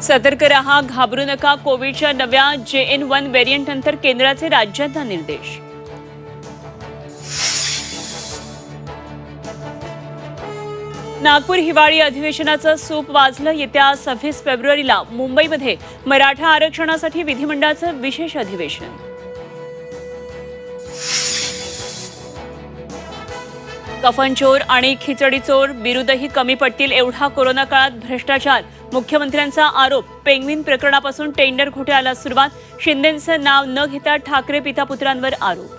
सतर्क रहा, घाबरू नका. कोविडच्या नव्या JN1 व्हेरियंट नंतर केंद्राचे राज्यांना निर्देश. नागपूर हिवाळी अधिवेशनाचं सूप वाजलं. येत्या 26 फेब्रुवारीला मुंबईमध्ये मराठा आरक्षणासाठी विधिमंडळाचं विशेष अधिवेशन. कफनचोर आणि खिचडीचोर बिरुदही कमी पडतील एवढा कोरोना काळात भ्रष्टाचार. मुख्यमंत्र्यांचा आरोप. पेंग्विन प्रकरणापासून टेंडर घोटाळ्याला सुरुवात. शिंदेंचं नाव न घेता ठाकरे पितापुत्रांवर आरोप.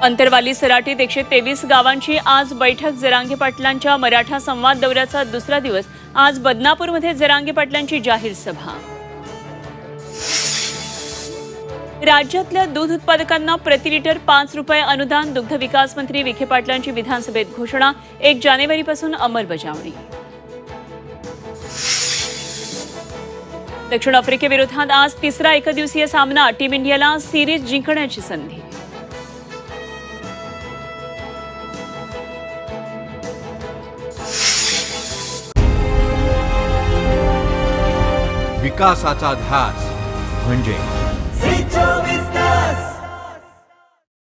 अंतरवाली सराटीत 123 गावांची आज बैठक. जरांगे पाटलांच्या मराठा संवाद दौऱ्याचा दुसरा दिवस. आज बदनापूरमध्ये जरांगे पाटलांची जाहीर सभा. राज्यातल्या दूध उत्पादकांना प्रति लिटर 5 रुपये अनुदान. दुग्ध विकास मंत्री विखे पाटलांची विधानसभेत घोषणा. 1 जानेवारीपासून अंमलबजावणी. दक्षिण आफ्रिकेविरोधात आज तिसरा एकदिवसीय सामना. टीम इंडियाला सिरीज जिंकण्याची संधी. विकासाचा ध्यास म्हणजे